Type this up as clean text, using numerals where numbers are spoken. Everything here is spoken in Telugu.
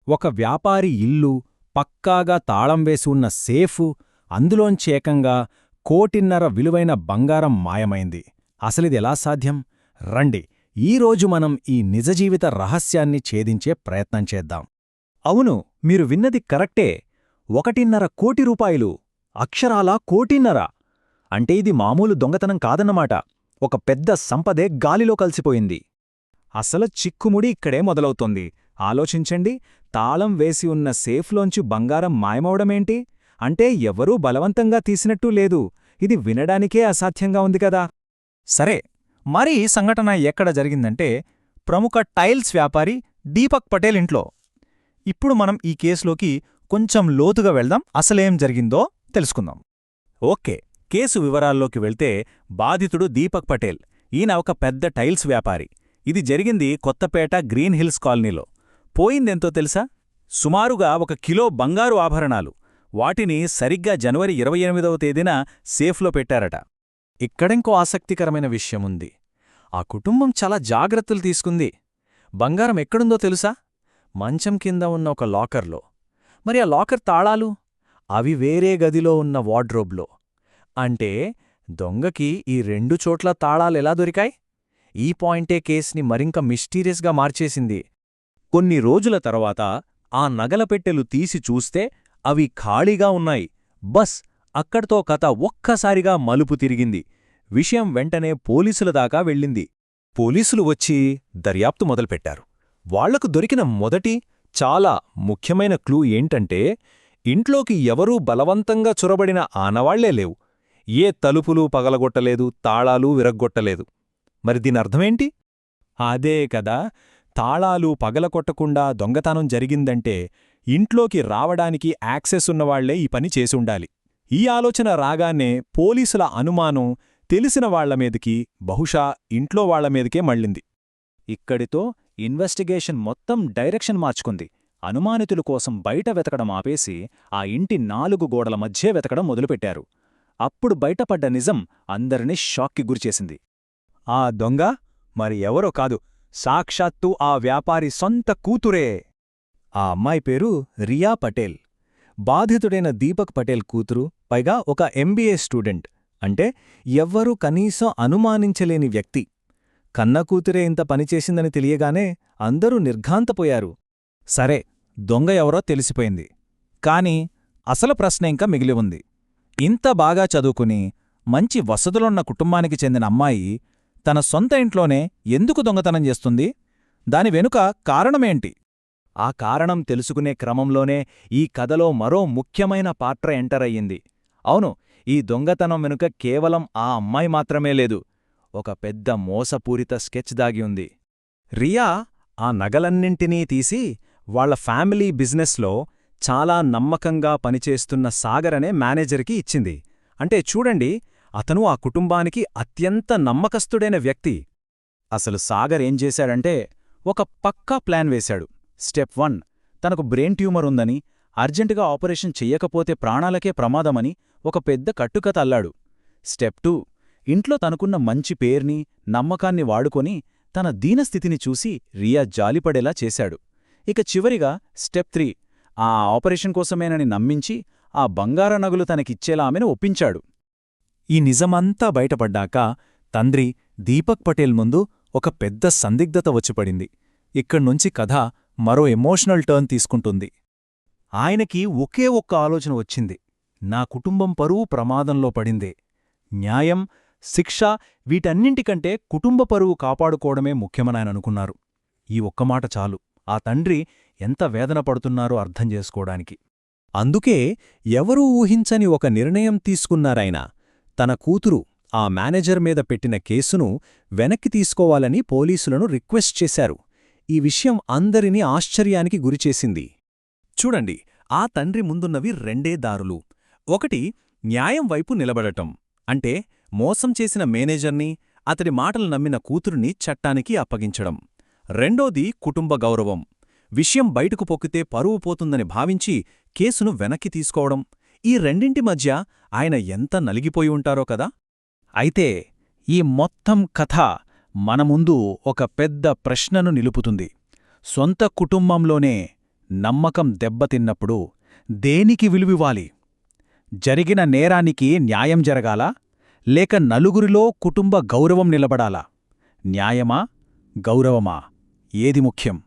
ఒక వ్యాపారి ఇల్లు, పక్కాగా తాళం వేసి ఉన్న సేఫు, అందులోంచేకంగా 1.5 కోటి విలువైన బంగారం మాయమైంది. అసలిదెలా సాధ్యం? రండి, ఈరోజు మనం ఈ నిజజీవిత రహస్యాన్ని ఛేదించే ప్రయత్నం చేద్దాం. అవును, మీరు విన్నది కరెక్టే. 1.5 కోటి రూపాయలు. అక్షరాలా 1.5 కోటి. అంటే ఇది మామూలు దొంగతనం కాదన్నమాట. ఒక పెద్ద సంపదే గాలిలో కలిసిపోయింది. అసలు చిక్కుముడి ఇక్కడే మొదలవుతోంది. ఆలోచించండి, తాళం వేసి ఉన్న సేఫ్లోంచి బంగారం మాయమవడమేంటి? అంటే ఎవరూ బలవంతంగా తీసినట్టూ లేదు. ఇది వినడానికే అసాధ్యంగా ఉంది కదా. సరే, మరి ఈ సంఘటన ఎక్కడ జరిగిందంటే ప్రముఖ టైల్స్ వ్యాపారి దీపక్ పటేల్ ఇంట్లో. ఇప్పుడు మనం ఈ కేసులోకి కొంచెం లోతుగా వెళ్దాం, అసలేం జరిగిందో తెలుసుకుందాం. ఓకే, కేసు వివరాల్లోకి వెళ్తే బాధితుడు దీపక్ పటేల్. ఈయన ఒక పెద్ద టైల్స్ వ్యాపారి. ఇది జరిగింది కొత్తపేట గ్రీన్ హిల్స్ కాలనీలో. పోయిందెంతో తెలుసా? సుమారుగా 1 కిలో బంగారు ఆభరణాలు. వాటిని సరిగ్గా జనవరి 28వ తేదీన సేఫ్లో పెట్టారట. ఇక్కడింకో ఆసక్తికరమైన విషయముంది. ఆ కుటుంబం చాలా జాగ్రత్తలు తీసుకుంది. బంగారం ఎక్కడుందో తెలుసా? మంచం కింద ఉన్న ఒక లాకర్లో. మరి ఆ లాకర్ తాళాలు? అవి వేరే గదిలో ఉన్న వార్డ్రోబ్లో. అంటే దొంగకి ఈ 2 చోట్ల తాళాలెలా దొరికాయి? ఈ పాయింటే కేస్ని మరింక మిస్టీరియస్గా మార్చేసింది. కొన్ని రోజుల తర్వాత ఆ నగల పెట్టెలు తీసి చూస్తే అవి ఖాళీగా ఉన్నాయి. బస్ అక్కడితో కథ ఒక్కసారిగా మలుపు తిరిగింది. విషయం వెంటనే పోలీసుల దాకా వెళ్ళింది. పోలీసులు వచ్చి దర్యాప్తు మొదలుపెట్టారు. వాళ్లకు దొరికిన మొదటి, చాలా ముఖ్యమైన క్లూ ఏంటంటే ఇంట్లోకి ఎవరూ బలవంతంగా చొరబడిన ఆనవాళ్లే లేవు. ఏ తలుపులు పగలగొట్టలేదు, తాళాలు విరగ్గొట్టలేదు. మరి దీనర్థమేంటి? అదే కదా, తాళాలు పగలకొట్టకుండా దొంగతనం జరిగిందంటే ఇంట్లోకి రావడానికి యాక్సెస్ ఉన్నవాళ్లే ఈ పని చేసుండాలి. ఈ ఆలోచన రాగానే పోలీసుల అనుమానం తెలిసిన వాళ్లమీదికి, బహుశా ఇంట్లో వాళ్లమీదికే మళ్ళింది. ఇక్కడితో ఇన్వెస్టిగేషన్ మొత్తం డైరెక్షన్ మార్చుకుంది. అనుమానితుల కోసం బయట వెతకడం ఆపేసి ఆ ఇంటి 4 గోడల మధ్యే వెతకడం మొదలుపెట్టారు. అప్పుడు బయటపడ్డ నిజం అందరినీ షాక్కి గురిచేసింది. ఆ దొంగ మరి ఎవరో కాదు, సాక్షాత్తు ఆ వ్యాపారి సొంత కూతురే. ఆ అమ్మాయి పేరు రియా పటేల్. బాధితుడైన దీపక్ పటేల్ కూతురు, పైగా ఒక ఎంబీఏ స్టూడెంట్. అంటే ఎవ్వరూ కనీసం అనుమానించలేని వ్యక్తి. కన్నకూతురే ఇంత పనిచేసిందని తెలియగానే అందరూ నిర్ఘాంతపోయారు. సరే, దొంగ ఎవరో తెలిసిపోయింది. కాని అసలు ప్రశ్న ఇంకా మిగిలి ఉంది. ఇంత బాగా చదువుకుని మంచి వసతులున్న కుటుంబానికి చెందిన అమ్మాయి తన సొంత ఇంట్లోనే ఎందుకు దొంగతనం చేస్తుంది? దాని వెనుక కారణమేంటి? ఆ కారణం తెలుసుకునే క్రమంలోనే ఈ కథలో మరో ముఖ్యమైన పాత్ర ఎంటర్ అయ్యింది. అవును, ఈ దొంగతనం వెనుక కేవలం ఆ అమ్మాయి మాత్రమే లేదు. ఒక పెద్ద మోసపూరిత స్కెచ్ దాగి ఉంది. రియా ఆ నగలన్నింటినీ తీసి వాళ్ల ఫ్యామిలీ బిజినెస్లో చాలా నమ్మకంగా పనిచేస్తున్న సాగర్ అనే మేనేజర్కి ఇచ్చింది. అంటే చూడండి, అతను ఆ కుటుంబానికి అత్యంత నమ్మకస్తుడైన వ్యక్తి. అసలు సాగర్ ఏం చేశాడంటే ఒక పక్కా ప్లాన్ వేశాడు. స్టెప్ 1, తనకు బ్రెయిన్ ట్యూమర్ ఉందని, అర్జెంటుగా ఆపరేషన్ చెయ్యకపోతే ప్రాణాలకే ప్రమాదమని ఒక పెద్ద కట్టుకథ అల్లాడు. స్టెప్ 2, ఇంట్లో తనకున్న మంచి పేర్ని, నమ్మకాన్ని వాడుకొని తన దీనస్థితిని చూసి రియా జాలిపడేలా చేశాడు. ఇక చివరిగా స్టెప్ 3, ఆ ఆపరేషన్ కోసమేనని నమ్మించి ఆ బంగార నగలు తనకిచ్చేలా ఆమెను ఒప్పించాడు. ఈ నిజమంతా బయటపడ్డాక తండ్రి దీపక్ పటేల్ ముందు ఒక పెద్ద సందిగ్ధత వచ్చిపడింది. ఇక్కడ్నుంచి కథ మరో ఎమోషనల్ టర్న్ తీసుకుంటుంది. ఆయనకి ఒకే ఒక్క ఆలోచన వచ్చింది. నా కుటుంబం పరువు ప్రమాదంలో పడిందే. న్యాయం, శిక్ష వీటన్నింటికంటే కుటుంబ పరువు కాపాడుకోవడమే ముఖ్యమనాయననుకున్నారు. ఈ ఒక్క మాట చాలు ఆ తండ్రి ఎంత వేదన పడుతున్నారో అర్థం చేసుకోవడానికి. అందుకే ఎవరూ ఊహించని ఒక నిర్ణయం తీసుకున్నారాయన. తన కూతురు ఆ మేనేజర్ మీద పెట్టిన కేసును వెనక్కి తీసుకోవాలని పోలీసులను రిక్వెస్ట్ చేశారు. ఈ విషయం అందరినీ ఆశ్చర్యానికి గురిచేసింది. చూడండి, ఆ తండ్రి ముందున్నవి 2 దారులు. ఒకటి, న్యాయం వైపు నిలబడటం. అంటే మోసం చేసిన మేనేజర్ని, అతడి మాటలు నమ్మిన కూతురుని చట్టానికి అప్పగించడం. రెండోది కుటుంబ గౌరవం. విషయం బయటకు పొక్కితే పరువు పోతుందని భావించి కేసును వెనక్కి తీసుకోవడం. ఈ రెండింటి మధ్య ఆయన ఎంత నలిగిపోయి ఉంటారో కదా. అయితే ఈ మొత్తం కథ మన ముందు ఒక పెద్ద ప్రశ్నను నిలుపుతుంది. సొంత కుటుంబంలోనే నమ్మకం దెబ్బతిన్నప్పుడు దేనికి విలువివ్వాలి? జరిగిన నేరానికి న్యాయం జరగాలా, లేక నలుగురిలో కుటుంబ గౌరవం నిలబడాలా? న్యాయమా, గౌరవమా, ఏది ముఖ్యం?